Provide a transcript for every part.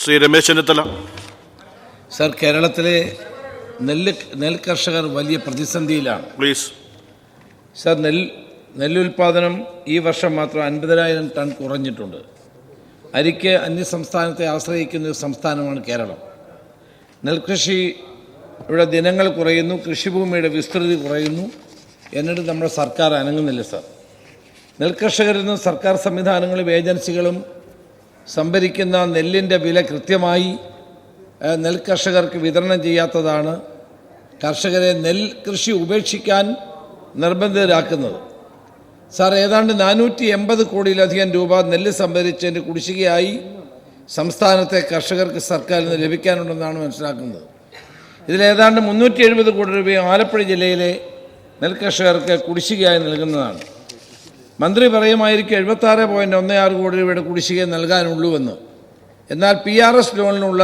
Shri Ramesh Chennithala. Sir, കേരളത്തിലെ നെൽ കർഷകർ വലിയ പ്രതിസന്ധിയിലാണ്. പ്ലീസ്. സർ, നെല്ലുൽപാദനം ഈ വർഷം മാത്രം 50,000 ടൺ കുറഞ്ഞിട്ടുണ്ട്. അരിക്ക് അന്യസംസ്ഥാനത്തെ ആശ്രയിക്കുന്ന ഒരു സംസ്ഥാനമാണ് കേരളം. നെൽകൃഷിയുടെ ദിനങ്ങൾ കുറയുന്നു, കൃഷിഭൂമിയുടെ വിസ്തൃതി കുറയുന്നു, എന്നിട്ട് നമ്മുടെ സർക്കാർ അനങ്ങുന്നില്ല. സർ, നെൽകർഷകരിൽ നിന്നും സർക്കാർ സംവിധാനങ്ങളും ഏജൻസികളും സംഭരിക്കുന്ന നെല്ലിൻ്റെ വില കൃത്യമായി നെൽകർഷകർക്ക് വിതരണം ചെയ്യാത്തതാണ് കർഷകരെ നെൽകൃഷി ഉപേക്ഷിക്കാൻ നിർബന്ധിതരാക്കുന്നത്. സാർ, ഏതാണ്ട് 480 കോടിയിലധികം രൂപ നെല്ല് സംഭരിച്ചതിൻ്റെ കുടിശ്ശികയായി സംസ്ഥാനത്തെ കർഷകർക്ക് സർക്കാരിൽ നിന്ന് ലഭിക്കാനുണ്ടെന്നാണ് മനസ്സിലാക്കുന്നത്. ഇതിലേതാണ്ട് 370 കോടി രൂപയും ആലപ്പുഴ ജില്ലയിലെ നെൽകർഷകർക്ക് കുടിശ്ശികയായി നൽകുന്നതാണ്. മന്ത്രി പറയുമായിരിക്കും 76.16 കോടി രൂപയുടെ കുടിശ്ശിക നൽകാനുള്ളൂവെന്ന്. എന്നാൽ PRS ലോണിനുള്ള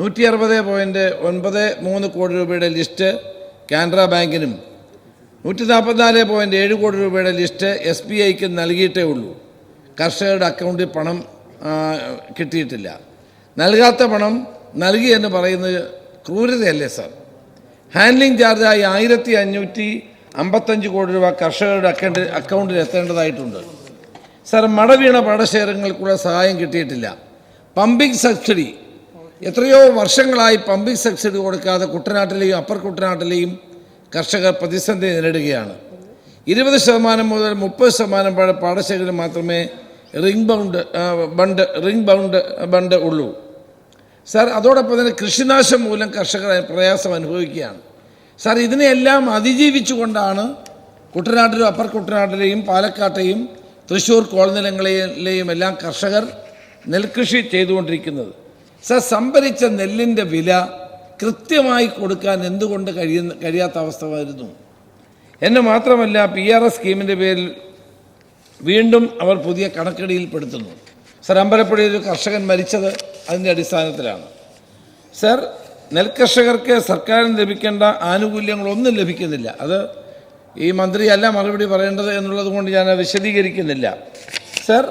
160.93 കോടി രൂപയുടെ ലിസ്റ്റ് കാനറ ബാങ്കിനും 144.7 കോടി രൂപയുടെ ലിസ്റ്റ് SBIക്കും നൽകിയിട്ടേ ഉള്ളൂ. കർഷകരുടെ അക്കൗണ്ടിൽ പണം കിട്ടിയിട്ടില്ല. നൽകാത്ത പണം നൽകി എന്ന് പറയുന്നത് ക്രൂരതയല്ലേ സാർ? ഹാൻഡ്ലിംഗ് ചാർജായി 1555 കോടി രൂപ കർഷകരുടെ അക്കൗണ്ടിൽ എത്തേണ്ടതായിട്ടുണ്ട്. സാർ, മടവീണ പാടശേഖരങ്ങൾക്കുള്ള സഹായം കിട്ടിയിട്ടില്ല. പമ്പിംഗ് സബ്സിഡി, എത്രയോ വർഷങ്ങളായി പമ്പിംഗ് സബ്സിഡി കൊടുക്കാതെ കുട്ടനാട്ടിലെയും അപ്പർ കുട്ടനാട്ടിലെയും കർഷകർ പ്രതിസന്ധി നേരിടുകയാണ്. 20% മുതൽ 30% പാടശേഖരം മാത്രമേ റിംഗ് ബണ്ട് ഉള്ളൂ. സാർ, അതോടൊപ്പം തന്നെ കൃഷിനാശം മൂലം കർഷകർ പ്രയാസം അനുഭവിക്കുകയാണ്. സാർ, ഇതിനെയെല്ലാം അതിജീവിച്ചുകൊണ്ടാണ് കുട്ടനാട്ടിലും അപ്പർ കുട്ടനാട്ടിലെയും പാലക്കാട്ടെയും തൃശ്ശൂർ കോളനിലങ്ങളിലെയും എല്ലാം കർഷകർ നെൽകൃഷി ചെയ്തുകൊണ്ടിരിക്കുന്നത്. സാർ, സംഭരിച്ച നെല്ലിൻ്റെ വില കൃത്യമായി കൊടുക്കാൻ എന്തുകൊണ്ട് കഴിയാത്ത അവസ്ഥ വരുന്നു എന്ന് മാത്രമല്ല, PRS സ്കീമിൻ്റെ പേരിൽ വീണ്ടും അവർ പുതിയ കണക്കെടുപ്പിൽപ്പെടുത്തുന്നു. സാർ, അമ്പലപ്പുഴയിൽ ഒരു കർഷകൻ മരിച്ചത് അതിൻ്റെ അടിസ്ഥാനത്തിലാണ്. സാർ, നെൽകർഷകർക്ക് സർക്കാരിന് ലഭിക്കേണ്ട ആനുകൂല്യങ്ങളൊന്നും ലഭിക്കുന്നില്ല. അത് ഈ മന്ത്രിയല്ല മറുപടി പറയേണ്ടത് എന്നുള്ളത് കൊണ്ട് ഞാൻ വിശദീകരിക്കുന്നില്ല. സാർ,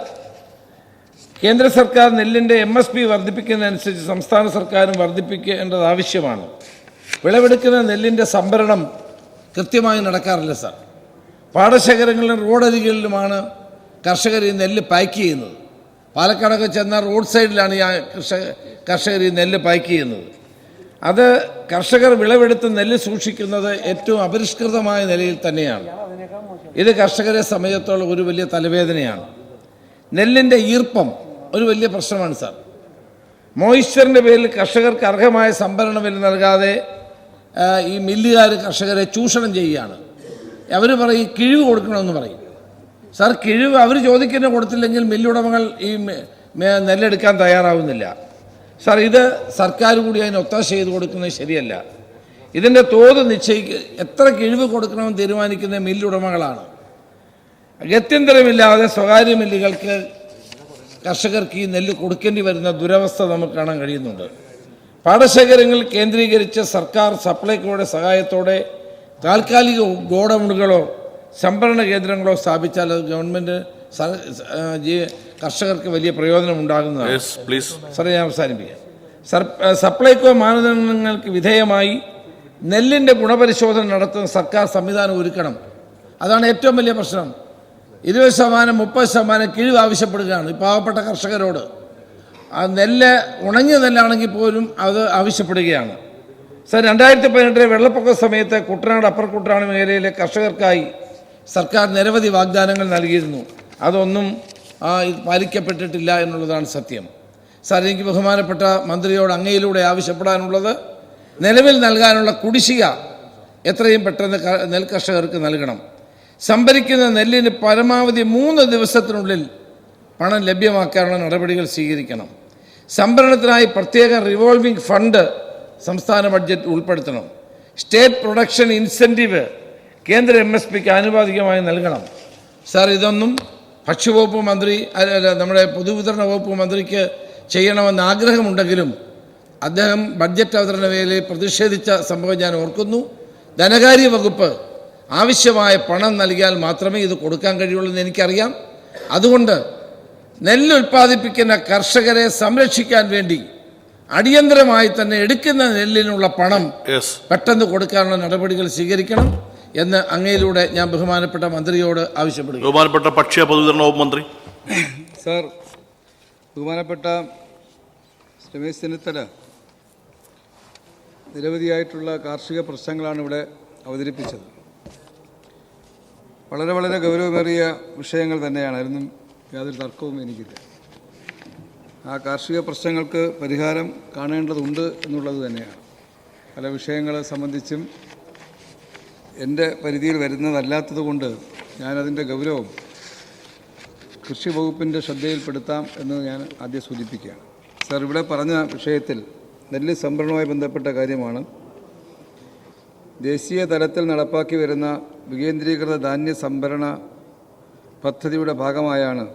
കേന്ദ്ര സർക്കാർ നെല്ലിൻ്റെ MSP വർദ്ധിപ്പിക്കുന്നതനുസരിച്ച് സംസ്ഥാന സർക്കാരും വർദ്ധിപ്പിക്കേണ്ടത് ആവശ്യമാണ്. വിളവെടുക്കുന്ന നെല്ലിൻ്റെ സംഭരണം കൃത്യമായി നടക്കാറില്ല. സാർ, പാടശേഖരങ്ങളിലും റോഡരികളിലുമാണ് കർഷകർ ഈ നെല്ല് പാക്ക് ചെയ്യുന്നത്. പാലക്കാടൊക്കെ ചെന്നാൽ റോഡ് സൈഡിലാണ് ഈ കർഷകർ ഈ നെല്ല് പാക്ക് ചെയ്യുന്നത്. അത് കർഷകർ വിളവെടുത്ത് നെല്ല് സൂക്ഷിക്കുന്നത് ഏറ്റവും അപരിഷ്കൃതമായ നിലയിൽ തന്നെയാണ്. ഇത് കർഷകരെ സംബന്ധിച്ചിടത്തോളം ഒരു വലിയ തലവേദനയാണ്. നെല്ലിൻ്റെ ഈർപ്പം ഒരു വലിയ പ്രശ്നമാണ്. സാർ, മോയ്സ്ചറിൻ്റെ പേരിൽ കർഷകർക്ക് അർഹമായ സംഭരണ വില നൽകാതെ ഈ മില്ലുകാർ കർഷകരെ ചൂഷണം ചെയ്യുകയാണ്. അവർ പറയും കിഴിവ് കൊടുക്കണമെന്ന് പറയും. സാർ, കിഴിവ് അവർ ചോദിക്കുന്ന കൊടുത്തില്ലെങ്കിൽ മില്ലുടമകൾ ഈ നെല്ലെടുക്കാൻ തയ്യാറാവുന്നില്ല. സാർ, ഇത് സർക്കാർ കൂടി അതിന് ഒത്താശ ചെയ്ത് കൊടുക്കുന്നത് ശരിയല്ല. ഇതിൻ്റെ തോത് എത്ര കിഴിവ് കൊടുക്കണമെന്ന് തീരുമാനിക്കുന്ന മില്ലുടമകളാണ്. ഗത്യന്തരമില്ലാതെ സ്വകാര്യ മില്ലുകൾക്ക് കർഷകർക്ക് ഈ നെല്ല് കൊടുക്കേണ്ടി വരുന്ന ദുരവസ്ഥ നമുക്ക് കാണാൻ കഴിയുന്നുണ്ട്. പാടശേഖരങ്ങൾ കേന്ദ്രീകരിച്ച് സർക്കാർ സപ്ലൈകോയുടെ സഹായത്തോടെ താൽക്കാലിക ഗോഡൗണുകളോ സംഭരണ കേന്ദ്രങ്ങളോ സ്ഥാപിച്ചാൽ അത് ഗവൺമെൻറ് കർഷകർക്ക് വലിയ പ്രയോജനം ഉണ്ടാകുന്നതാണ്. സാറേ, ഞാൻ അവസാനിപ്പിക്കാം. സപ്ലൈകോ മാനദണ്ഡങ്ങൾക്ക് വിധേയമായി നെല്ലിൻ്റെ ഗുണപരിശോധന നടത്തുന്ന സർക്കാർ സംവിധാനം ഒരുക്കണം. അതാണ് ഏറ്റവും വലിയ പ്രശ്നം. 20% 30% കിഴിവ് ആവശ്യപ്പെടുകയാണ് ഈ പാവപ്പെട്ട കർഷകരോട്. ആ നെല്ല് ഉണങ്ങിയ നെല്ലാണെങ്കിൽ പോലും അത് ആവശ്യപ്പെടുകയാണ്. സാർ, 2018 വെള്ളപ്പൊക്ക സമയത്ത് കുട്ടനാട് അപ്പർ കുട്ടനാട് മേഖലയിലെ കർഷകർക്കായി സർക്കാർ നിരവധി വാഗ്ദാനങ്ങൾ നൽകിയിരുന്നു. അതൊന്നും പാലിക്കപ്പെട്ടിട്ടില്ല എന്നുള്ളതാണ് സത്യം. സാർ, എനിക്ക് ബഹുമാനപ്പെട്ട മന്ത്രിയോട് അങ്ങയിലൂടെ ആവശ്യപ്പെടാനുള്ളത് നിലവിൽ നൽകാനുള്ള കുടിശ്ശിക എത്രയും പെട്ടെന്ന് നെൽകർഷകർക്ക് നൽകണം. സംഭരിക്കുന്ന നെല്ലിന് പരമാവധി 3 ദിവസത്തിനുള്ളിൽ പണം ലഭ്യമാക്കാനുള്ള നടപടികൾ സ്വീകരിക്കണം. സംഭരണത്തിനായി പ്രത്യേക റിവോൾവിംഗ് ഫണ്ട് സംസ്ഥാന ബഡ്ജറ്റ് ഉൾപ്പെടുത്തണം. സ്റ്റേറ്റ് പ്രൊഡക്ഷൻ ഇൻസെൻറ്റീവ് കേന്ദ്ര MSPക്ക് ആനുപാതികമായി നൽകണം. സാർ, ഇതൊന്നും ഭക്ഷ്യവകുപ്പ് മന്ത്രി നമ്മുടെ പൊതുവിതരണ വകുപ്പ് മന്ത്രിക്ക് ചെയ്യണമെന്ന് ആഗ്രഹമുണ്ടെങ്കിലും അദ്ദേഹം ബഡ്ജറ്റ് അവതരണ വേളയിൽ പ്രതിഷേധിച്ച സംഭവം ഞാൻ ഓർക്കുന്നു. ധനകാര്യ വകുപ്പ് ആവശ്യമായ പണം നൽകിയാൽ മാത്രമേ ഇത് കൊടുക്കാൻ കഴിയുള്ളൂ എന്ന് എനിക്കറിയാം. അതുകൊണ്ട് നെല്ല് ഉൽപ്പാദിപ്പിക്കുന്ന കർഷകരെ സംരക്ഷിക്കാൻ വേണ്ടി അടിയന്തരമായി തന്നെ എടുക്കുന്ന നെല്ലിനുള്ള പണം പെട്ടെന്ന് കൊടുക്കാനുള്ള നടപടികൾ സ്വീകരിക്കണം എന്ന് അങ്ങയിലൂടെ ഞാൻ ബഹുമാനപ്പെട്ട മന്ത്രിയോട് ആവശ്യപ്പെടുന്നു. ബഹുമാനപ്പെട്ട ഭക്ഷ്യ പൊതുവിതരണ വകുപ്പ് മന്ത്രി. സാർ, ബഹുമാനപ്പെട്ട രമേശ് ചെന്നിത്തല നിരവധിയായിട്ടുള്ള കാർഷിക പ്രശ്നങ്ങളാണ് ഇവിടെ അവതരിപ്പിച്ചത്. വളരെ ഗൗരവമേറിയ വിഷയങ്ങൾ തന്നെയാണ്, അതിനൊന്നും യാതൊരു തർക്കവും എനിക്കില്ല. ആ കാർഷിക പ്രശ്നങ്ങൾക്ക് പരിഹാരം കാണേണ്ടതുണ്ട് എന്നുള്ളത് തന്നെയാണ്. പല വിഷയങ്ങളെ സംബന്ധിച്ചും എൻ്റെ പരിധിയിൽ വരുന്നതല്ലാത്തതുകൊണ്ട് ഞാനതിൻ്റെ ഗൗരവം കൃഷി വകുപ്പിൻ്റെ ശ്രദ്ധയിൽപ്പെടുത്താം എന്ന് ഞാൻ ആദ്യം സൂചിപ്പിക്കുകയാണ്. സാർ, ഇവിടെ പറഞ്ഞ വിഷയത്തിൽ നെല്ല് സംഭരണവുമായി ബന്ധപ്പെട്ട കാര്യമാണ്. ദേശീയ തലത്തിൽ നടപ്പാക്കി വരുന്ന വികേന്ദ്രീകൃത ധാന്യ സംഭരണ പദ്ധതിയുടെ ഭാഗമായാണ്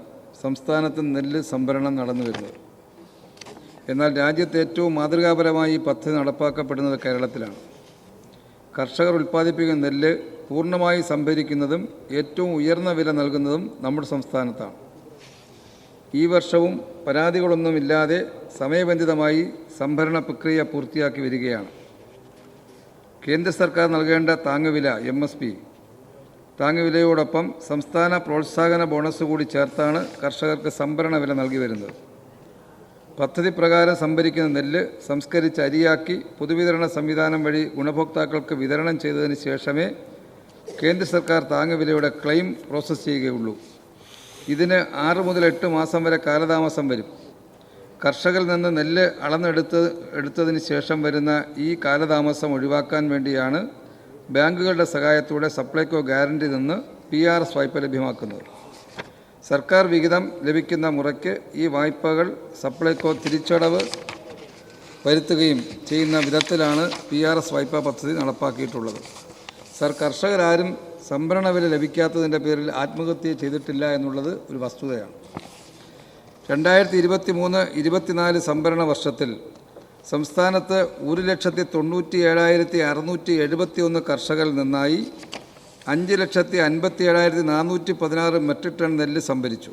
സംസ്ഥാനത്ത് നെല്ല് സംഭരണം നടന്നു വരുന്നത്. എന്നാൽ രാജ്യത്ത് ഏറ്റവും മാതൃകാപരമായി ഈ പദ്ധതി നടപ്പാക്കപ്പെടുന്നത് കേരളത്തിലാണ്. കർഷകർ ഉൽപ്പാദിപ്പിക്കുന്ന നെല്ല് പൂർണ്ണമായി സംഭരിക്കുന്നതും ഏറ്റവും ഉയർന്ന വില നൽകുന്നതും നമ്മുടെ സംസ്ഥാനത്താണ്. ഈ വർഷവും പരാതികളൊന്നുമില്ലാതെ സമയബന്ധിതമായി സംഭരണ പ്രക്രിയ പൂർത്തിയാക്കി വരികയാണ്. കേന്ദ്ര സർക്കാർ നൽകേണ്ട താങ്ങുവില MSP താങ്ങുവിലയോടൊപ്പം സംസ്ഥാന പ്രോത്സാഹന ബോണസ് കൂടി ചേർത്താണ് കർഷകർക്ക് സംഭരണ വില നൽകി വരുന്നത്. പദ്ധതി പ്രകാരം സംഭരിക്കുന്ന നെല്ല് സംസ്കരിച്ച് അരിയാക്കി പൊതുവിതരണ സംവിധാനം വഴി ഗുണഭോക്താക്കൾക്ക് വിതരണം ചെയ്തതിന് ശേഷമേ കേന്ദ്ര സർക്കാർ താങ്ങുവിലയുടെ ക്ലെയിം പ്രോസസ്സ് ചെയ്യുകയുള്ളൂ. ഇതിന് 6 മുതൽ 8 മാസം വരെ കാലതാമസം വരും. കർഷകരിൽ നിന്ന് നെല്ല് എടുത്തതിന് ശേഷം വരുന്ന ഈ കാലതാമസം ഒഴിവാക്കാൻ വേണ്ടിയാണ് ബാങ്കുകളുടെ സഹായത്തോടെ സപ്ലൈകോ ഗ്യാരണ്ടി നിന്ന് PRS വായ്പ ലഭ്യമാക്കുന്നത്. സർക്കാർ വിഹിതം ലഭിക്കുന്ന മുറയ്ക്ക് ഈ വായ്പകൾ സപ്ലൈകോ തിരിച്ചടവ് വരുത്തുകയും ചെയ്യുന്ന വിധത്തിലാണ് PRS വായ്പാ പദ്ധതി നടപ്പാക്കിയിട്ടുള്ളത്. സർ, കർഷകരാരും സംഭരണ വില ലഭിക്കാത്തതിൻ്റെ പേരിൽ ആത്മഹത്യ ചെയ്തിട്ടില്ല എന്നുള്ളത് ഒരു വസ്തുതയാണ്. 2023-24 സംഭരണ വർഷത്തിൽ സംസ്ഥാനത്ത് 1,97,671 കർഷകരിൽ നിന്നായി 5,57,416 മെട്രിക് ടൺ നെല്ല് സംഭരിച്ചു.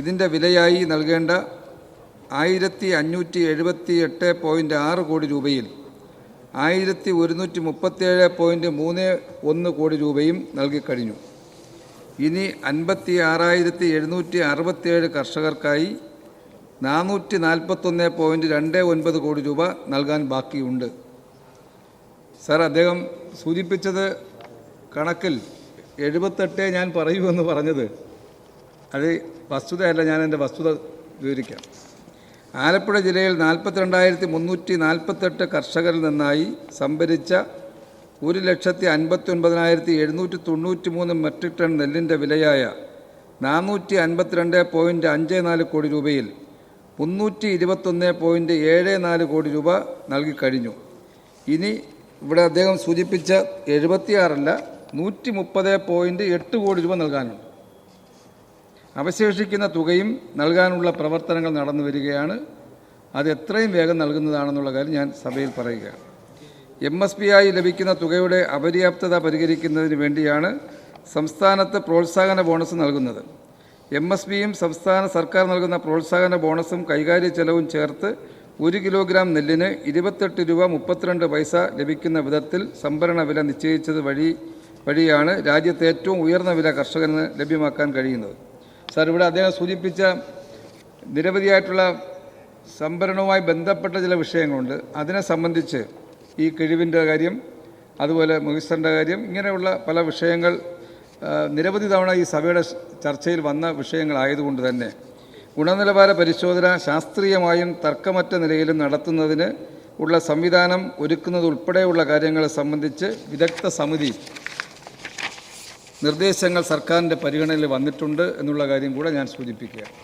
ഇതിൻ്റെ വിലയായി നൽകേണ്ട 1,578.6 കോടി രൂപയിൽ 1,137.31 കോടി രൂപയും നൽകിക്കഴിഞ്ഞു. ഇനി 56,767 കർഷകർക്കായി 441.29 കോടി രൂപ നൽകാൻ ബാക്കിയുണ്ട്. സാർ, അദ്ദേഹം സൂചിപ്പിച്ചത് കണക്കിൽ 78 ഞാൻ പറയുമെന്ന് പറഞ്ഞത് അത് വസ്തുതയല്ല. ഞാൻ എൻ്റെ വസ്തുത വിവരിക്കാം. ആലപ്പുഴ ജില്ലയിൽ 42,348 കർഷകരിൽ നിന്നായി സംഭരിച്ച 1,59,793 മെട്രിക് ടൺ നെല്ലിൻ്റെ വിലയായ 452.54 കോടി രൂപയിൽ 321.74 കോടി രൂപ നൽകിക്കഴിഞ്ഞു. ഇനി ഇവിടെ അദ്ദേഹം സൂചിപ്പിച്ച 76 130.8 കോടി രൂപ നൽകാനുണ്ട്. അവശേഷിക്കുന്ന തുകയും നൽകാനുള്ള പ്രവർത്തനങ്ങൾ നടന്നു വരികയാണ്. അത് എത്രയും വേഗം നൽകുന്നതാണെന്നുള്ള കാര്യം ഞാൻ സഭയിൽ പറയുകയാണ്. MSP ആയി ലഭിക്കുന്ന തുകയുടെ അപര്യാപ്തത പരിഹരിക്കുന്നതിന് വേണ്ടിയാണ് സംസ്ഥാനത്ത് പ്രോത്സാഹന ബോണസ് നൽകുന്നത്. MSPയും സംസ്ഥാന സർക്കാർ നൽകുന്ന പ്രോത്സാഹന ബോണസും കൈകാര്യ ചെലവും ചേർത്ത് 1 കിലോഗ്രാം നെല്ലിന് 28 രൂപ 32 പൈസ ലഭിക്കുന്ന വിധത്തിൽ സംഭരണ വില നിശ്ചയിച്ചത് വഴിയാണ് രാജ്യത്തെ ഏറ്റവും ഉയർന്ന വില കർഷകന് ലഭ്യമാക്കാൻ കഴിയുന്നത്. സാർ, ഇവിടെ അദ്ദേഹം സൂചിപ്പിച്ച നിരവധിയായിട്ടുള്ള സംഭരണവുമായി ബന്ധപ്പെട്ട ചില വിഷയങ്ങളുണ്ട്. അതിനെ സംബന്ധിച്ച് ഈ കിഴിവിൻ്റെ കാര്യം, അതുപോലെ മുഹിസ്റ്ററിൻ്റെ കാര്യം, ഇങ്ങനെയുള്ള പല വിഷയങ്ങൾ നിരവധി തവണ ഈ സഭയുടെ ചർച്ചയിൽ വന്ന വിഷയങ്ങളായതുകൊണ്ട് തന്നെ ഗുണനിലവാര പരിശോധന ശാസ്ത്രീയമായും തർക്കമറ്റ നിലയിലും നടത്തുന്നതിന് ഉള്ള സംവിധാനം ഒരുക്കുന്നതുൾപ്പെടെയുള്ള കാര്യങ്ങളെ സംബന്ധിച്ച് വിദഗ്ധ സമിതി നിർദ്ദേശങ്ങൾ സർക്കാരിൻ്റെ പരിഗണനയിൽ വന്നിട്ടുണ്ട് എന്നുള്ള കാര്യം കൂടെ ഞാൻ സൂചിപ്പിക്കുകയാണ്.